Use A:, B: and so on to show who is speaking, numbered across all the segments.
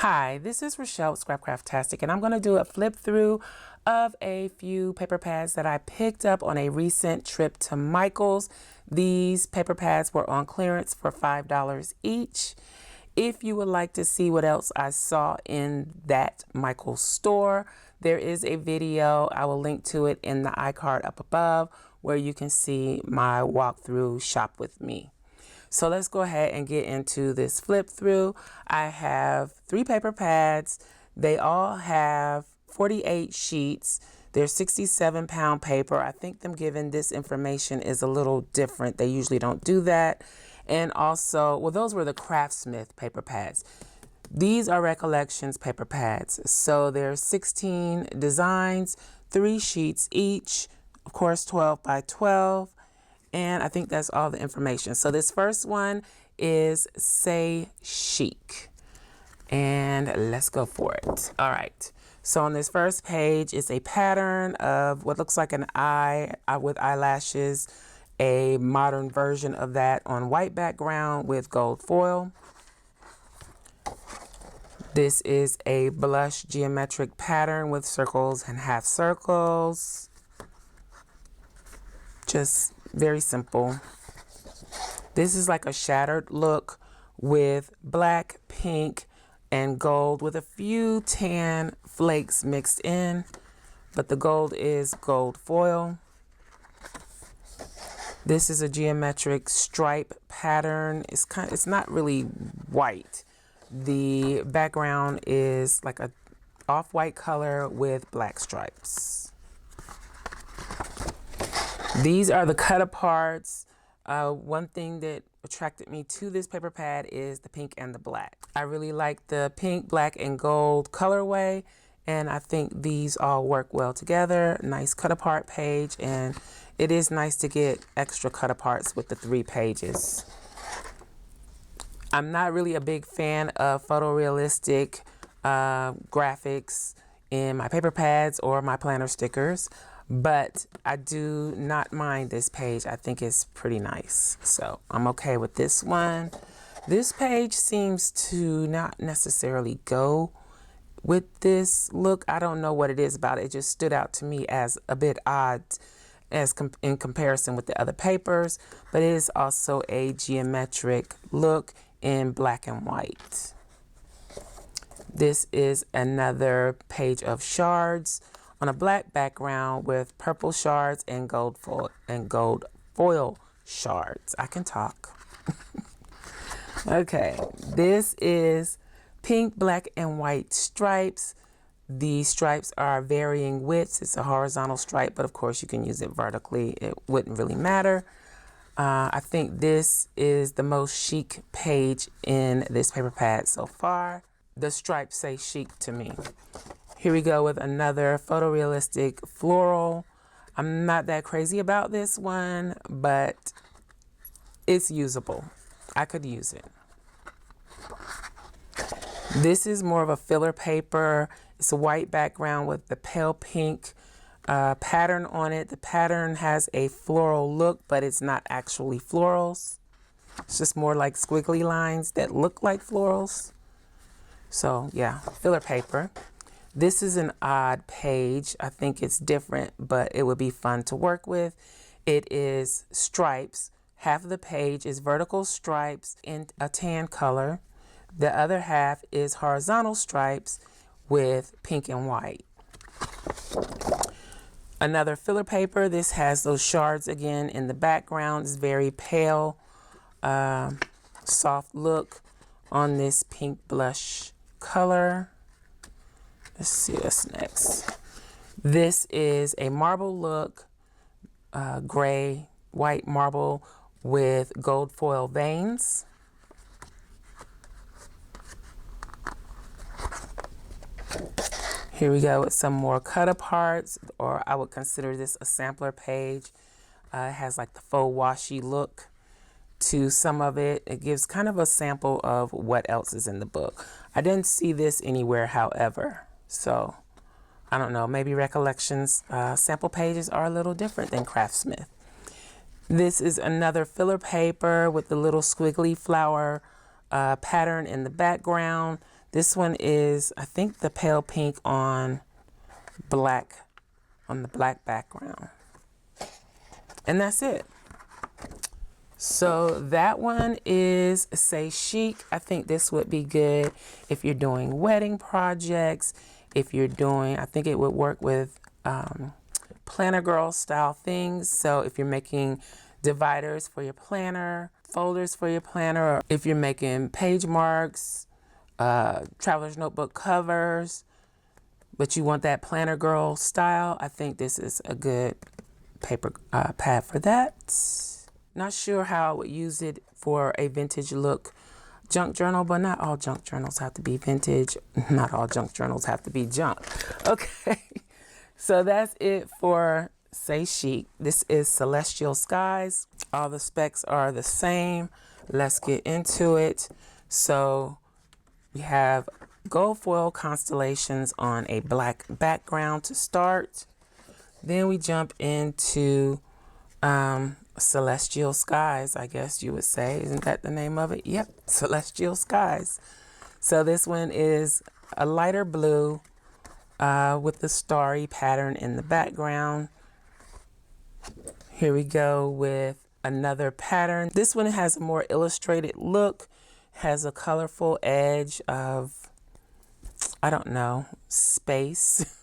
A: Hi, this is Rachelle with Scrapcraftastic, and I'm going to do a flip through of a few paper pads that I picked up on a recent trip to Michael's. These paper pads were on clearance for $5 each. If you would like to see what else I saw in that Michael's store, there is a video. I will link to it in the iCard up above where you can see my walkthrough shop with me. So let's go ahead and get into this flip through. I have 3 paper pads. They all have 48 sheets. They're 67-pound paper. I think them giving this information is a little different. They usually don't do that. And also, well, those were the Craftsmith paper pads. These are Recollections paper pads. So there's 16 designs, 3 sheets each, of course, 12 by 12. And I think that's all the information. So this first one is Say Chic. And let's go for it. All right. So on this first page is a pattern of what looks like an eye with eyelashes, a modern version of that on white background with gold foil. This is a blush geometric pattern with circles and half circles. Just very simple. This is like a shattered look with black, pink, and gold with a few tan flakes mixed in, but the gold is gold foil. This is a geometric stripe pattern. It's not really white. The background is like a off-white color with black stripes. These are the cut aparts. One thing that attracted me to this paper pad is the pink and the black. I really like the pink, black, and gold colorway, and I think these all work well together. Nice cut apart page, and it is nice to get extra cut aparts with the 3 pages. I'm not really a big fan of photorealistic graphics in my paper pads or my planner stickers, but I do not mind this page. I think it's pretty nice. So I'm okay with this one. This page seems to not necessarily go with this look. I don't know what it is about it. It just stood out to me as a bit odd in comparison with the other papers, but it is also a geometric look in black and white. This is another page of shards on a black background with purple shards and gold foil shards. I can talk. Okay, this is pink, black, and white stripes. The stripes are varying widths. It's a horizontal stripe, but of course you can use it vertically. It wouldn't really matter. I think this is the most chic page in this paper pad so far. The stripes say chic to me. Here we go with another photorealistic floral. I'm not that crazy about this one, but it's usable. I could use it. This is more of a filler paper. It's a white background with the pale pink pattern on it. The pattern has a floral look, but it's not actually florals. It's just more like squiggly lines that look like florals. So yeah, filler paper. This is an odd page. I think it's different, but it would be fun to work with. It is stripes. Half of the page is vertical stripes in a tan color. The other half is horizontal stripes with pink and white. Another filler paper. This has those shards again in the background. It's very pale, soft look on this pink blush color. Let's see what's next. This is a marble look, gray, white marble with gold foil veins. Here we go with some more cut aparts, or I would consider this a sampler page. It has like the faux washi look to some of it. It gives kind of a sample of what else is in the book. I didn't see this anywhere, however. So I don't know, maybe Recollections sample pages are a little different than Craftsmith. This is another filler paper with the little squiggly flower pattern in the background. This one is, I think, the pale pink on black, on the black background. And that's it. So that one is Say Chic. I think this would be good if you're doing wedding projects, if you're doing, I think it would work with planner girl style things. So if you're making dividers for your planner, folders for your planner, or if you're making page marks, traveler's notebook covers, but you want that planner girl style, I think this is a good paper pad for that. Not sure how I would use it for a vintage look junk journal, but not all junk journals have to be vintage. Not all junk journals have to be junk. Okay, so that's it for Say Chic. This is Celestial Skies. All the specs are the same. Let's get into it. So we have gold foil constellations on a black background to start. Then we jump into Celestial Skies, I guess you would say. Isn't that the name of it? Yep, Celestial Skies. So this one is a lighter blue with the starry pattern in the background. Here we go with another pattern. This one has a more illustrated look, has a colorful edge of, I don't know, space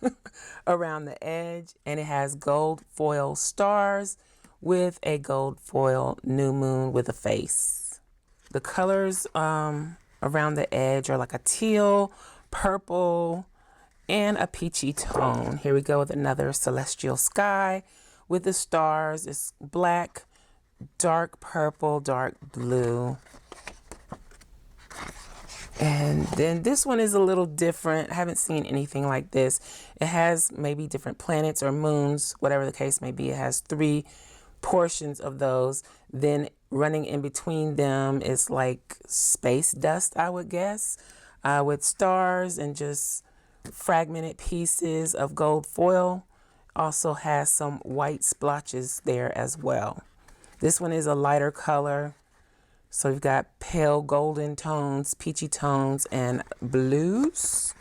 A: around the edge, and it has gold foil stars with a gold foil new moon with a face. The colors around the edge are like a teal, purple, and a peachy tone. Here we go with another Celestial Sky with the stars. It's black, dark purple, dark blue. And then this one is a little different. I haven't seen anything like this. It has maybe different planets or moons, whatever the case may be. It has 3 portions of those. Then running in between them is like space dust, I would guess, with stars and just fragmented pieces of gold foil. Also has some white splotches there as well. This one is a lighter color. So we've got pale golden tones, peachy tones, and blues.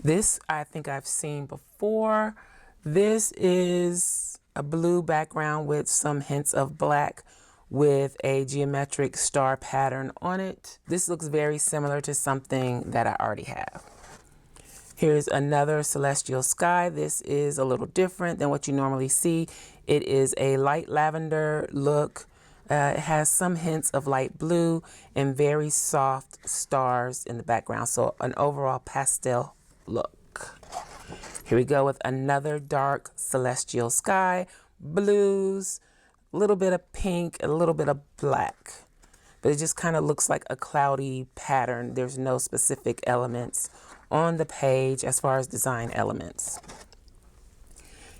A: This I think I've seen before. This is a blue background with some hints of black with a geometric star pattern on it. This looks very similar to something that I already have. Here's another Celestial Sky. This is a little different than what you normally see. It is a light lavender look. It has some hints of light blue and very soft stars in the background. So an overall pastel look. Here we go with another dark Celestial Sky. Blues, a little bit of pink, a little bit of black. But it just kind of looks like a cloudy pattern. There's no specific elements on the page as far as design elements.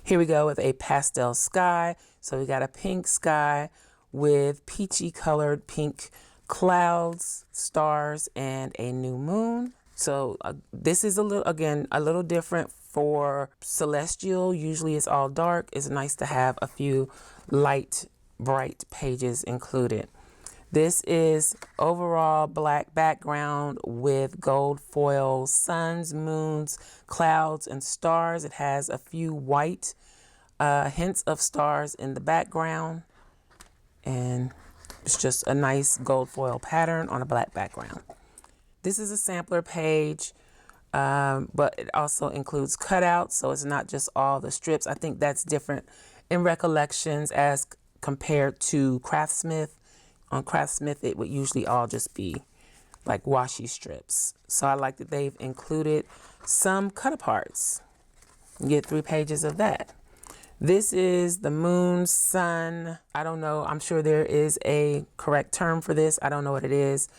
A: Here we go with a pastel sky. So we got a pink sky with peachy colored pink clouds, stars, and a new moon. So this is a little different for Celestial. Usually it's all dark. It's nice to have a few light, bright pages included. This is overall black background with gold foil suns, moons, clouds, and stars. It has a few white hints of stars in the background. And it's just a nice gold foil pattern on a black background. This is a sampler page, but it also includes cutouts, so it's not just all the strips. I think that's different in Recollections as compared to Craftsmith. On Craftsmith, it would usually all just be like washi strips. So I like that they've included some cut-aparts. You get 3 pages of that. This is the moon, sun. I don't know. I'm sure there is a correct term for this. I don't know what it is,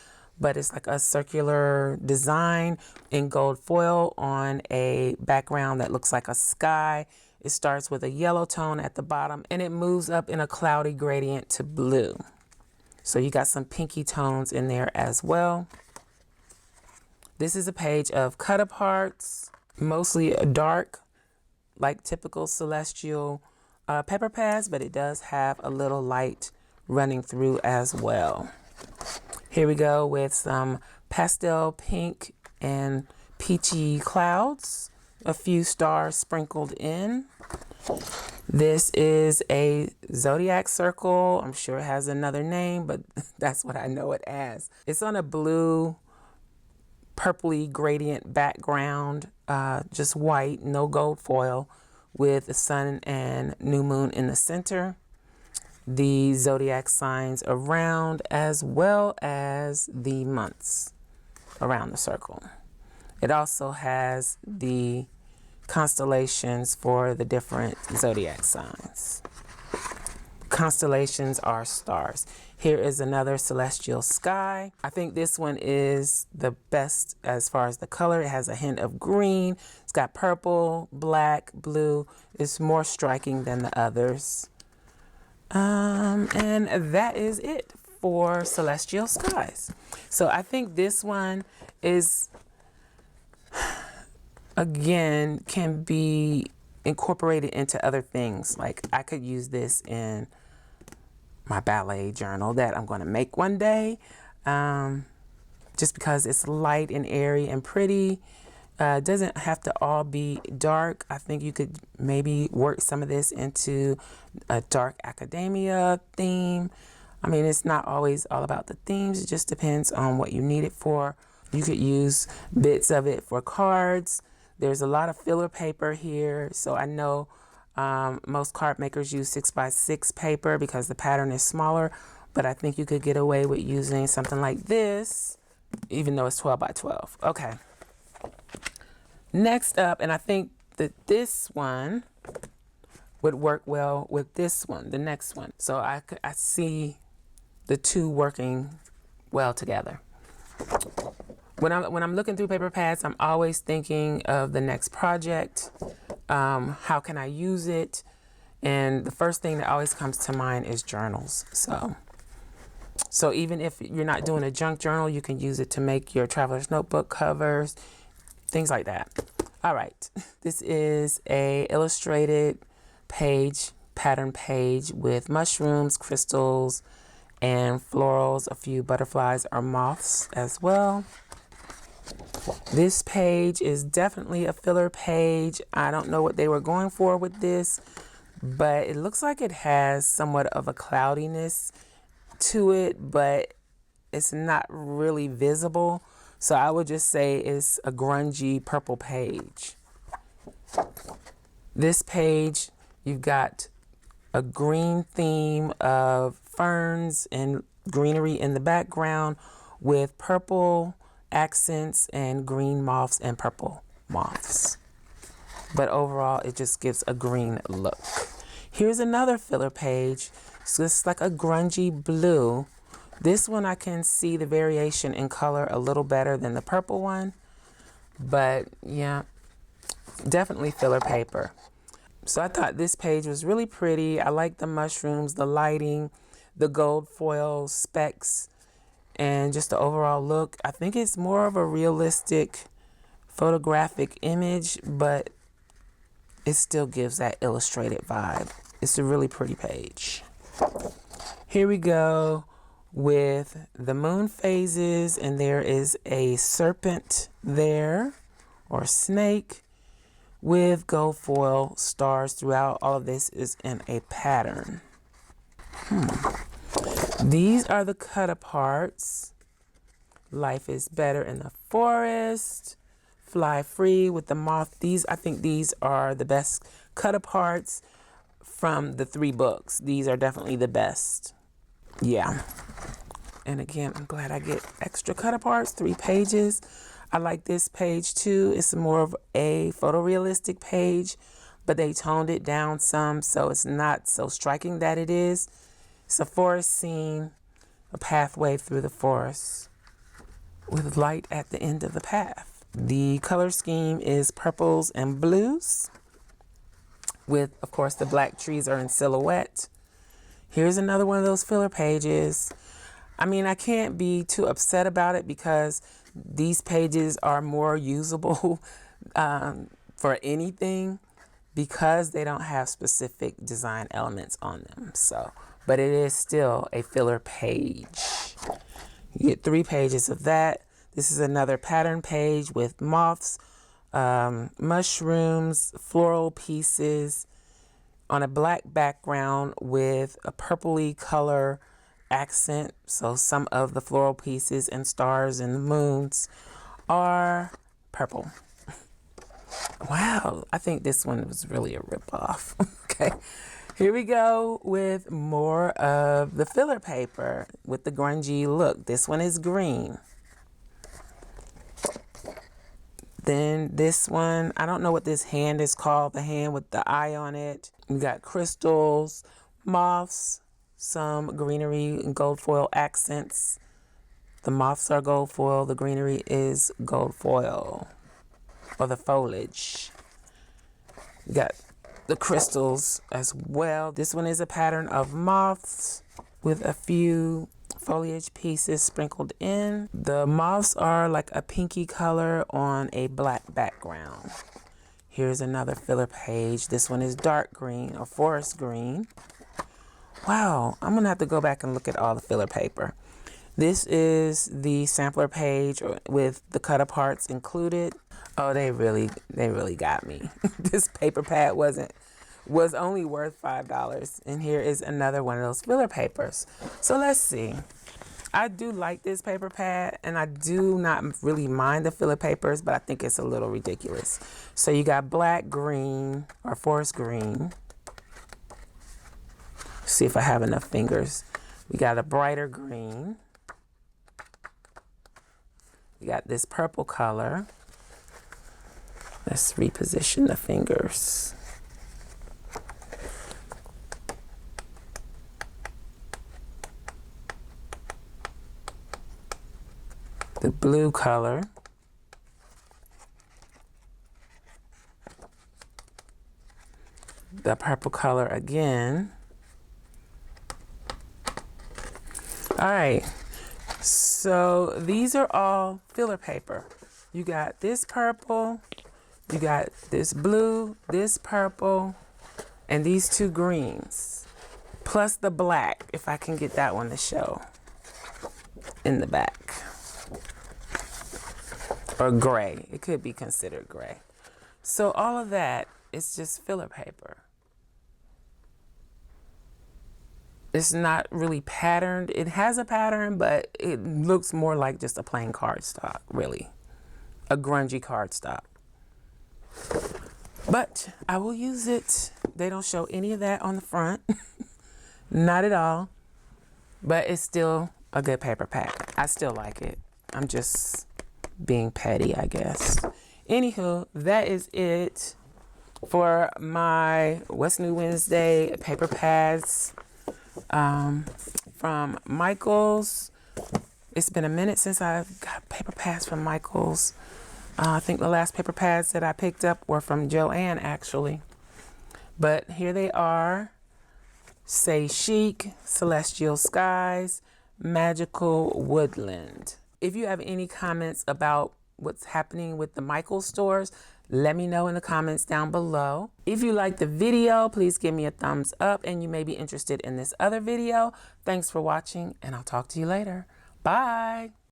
A: but it's like a circular design in gold foil on a background that looks like a sky. It starts with a yellow tone at the bottom and it moves up in a cloudy gradient to blue. So you got some pinky tones in there as well. This is a page of cut-aparts, mostly dark, like typical Celestial paper pads, but it does have a little light running through as well. Here we go with some pastel pink and peachy clouds, a few stars sprinkled in. This is a zodiac circle. I'm sure it has another name, but that's what I know it as. It's on a blue, purpley gradient background, just white, no gold foil, with the sun and new moon in the center. The zodiac signs around, as well as the months around the circle. It also has the constellations for the different zodiac signs. Constellations are stars. Here is another celestial sky. I think this one is the best as far as the color. It has a hint of green. It's got purple, black, blue. It's more striking than the others. And that is it for celestial skies. So I think this one is, again, can be incorporated into other things. Like I could use this in my ballet journal that I'm going to make one day, just because it's light and airy and pretty. It doesn't have to all be dark. I think you could maybe work some of this into a dark academia theme. I mean, it's not always all about the themes. It just depends on what you need it for. You could use bits of it for cards. There's a lot of filler paper here. So I know most card makers use 6x6 paper because the pattern is smaller, but I think you could get away with using something like this, even though it's 12x12. Okay. Next up, and I think that this one would work well with this one, the next one. So I see the two working well together. When I'm looking through paper pads, I'm always thinking of the next project. How can I use it? And the first thing that always comes to mind is journals. So even if you're not doing a junk journal, you can use it to make your traveler's notebook covers, things like that. All right, this is a illustrated page, pattern page with mushrooms, crystals, and florals, a few butterflies or moths as well. This page is definitely a filler page. I don't know what they were going for with this, but it looks like it has somewhat of a cloudiness to it, but it's not really visible. So I would just say it's a grungy purple page. This page, you've got a green theme of ferns and greenery in the background with purple accents and green moths and purple moths. But overall, it just gives a green look. Here's another filler page. So it's like a grungy blue. This one I can see the variation in color a little better than the purple one. But yeah, definitely filler paper. So I thought this page was really pretty. I like the mushrooms, the lighting, the gold foil specks, and just the overall look. I think it's more of a realistic photographic image, but it still gives that illustrated vibe. It's a really pretty page. Here we go with the moon phases, and there is a serpent there, or snake, with gold foil stars throughout. All of this is in a pattern. These are the cut aparts. Life is better in the forest. Fly free with the moth. I think these are the best cut aparts from the 3 books. These are definitely the best. Yeah. And again, I'm glad I get extra cut aparts, 3 pages. I like this page too. It's more of a photorealistic page, but they toned it down some, so it's not so striking that it is. It's a forest scene, a pathway through the forest with light at the end of the path. The color scheme is purples and blues with, of course, the black trees are in silhouette. Here's another one of those filler pages. I mean, I can't be too upset about it because these pages are more usable for anything because they don't have specific design elements on them. So, but it is still a filler page. You get 3 pages of that. This is another pattern page with moths, mushrooms, floral pieces on a black background with a purpley color accent. So some of the floral pieces and stars and the moons are purple. Wow, I think this one was really a ripoff. Okay, here we go with more of the filler paper with the grungy look. This one is green. Then this one, I don't know what this hand is called, the hand with the eye on it. We got crystals, moths, some greenery and gold foil accents. The moths are gold foil, the greenery is gold foil, or the foliage. We got the crystals as well. This one is a pattern of moths with a few foliage pieces sprinkled in. The moths are like a pinky color on a black background. Here's another filler page. This one is dark green or forest green. Wow, I'm gonna have to go back and look at all the filler paper. This is the sampler page with the cut aparts included. Oh, they really got me. This paper pad was only worth $5. And here is another one of those filler papers. So let's see. I do like this paper pad, and I do not really mind the filler papers, but I think it's a little ridiculous. So you got black, green, or forest green. See if I have enough fingers. We got a brighter green. We got this purple color. Let's reposition the fingers. The blue color. The purple color again. All right, so these are all filler paper. You got this purple, you got this blue, this purple, and these 2 greens, plus the black, if I can get that one to show in the back. Or gray, it could be considered gray. So all of that is just filler paper. It's not really patterned. It has a pattern, but it looks more like just a plain cardstock, really. A grungy cardstock. But I will use it. They don't show any of that on the front. Not at all. But it's still a good paper pack. I still like it. I'm just being petty, I guess. Anywho, that is it for my What's New Wednesday paper pads from Michaels. It's been a minute since I've got paper pads from Michaels. I think the last paper pads that I picked up were from Joanne, actually. But here they are. Say Chic, Celestial Skies, Magical Woodland. If you have any comments about what's happening with the Michaels stores, let me know in the comments down below. If you like the video, please give me a thumbs up, and you may be interested in this other video. Thanks for watching, and I'll talk to you later. Bye.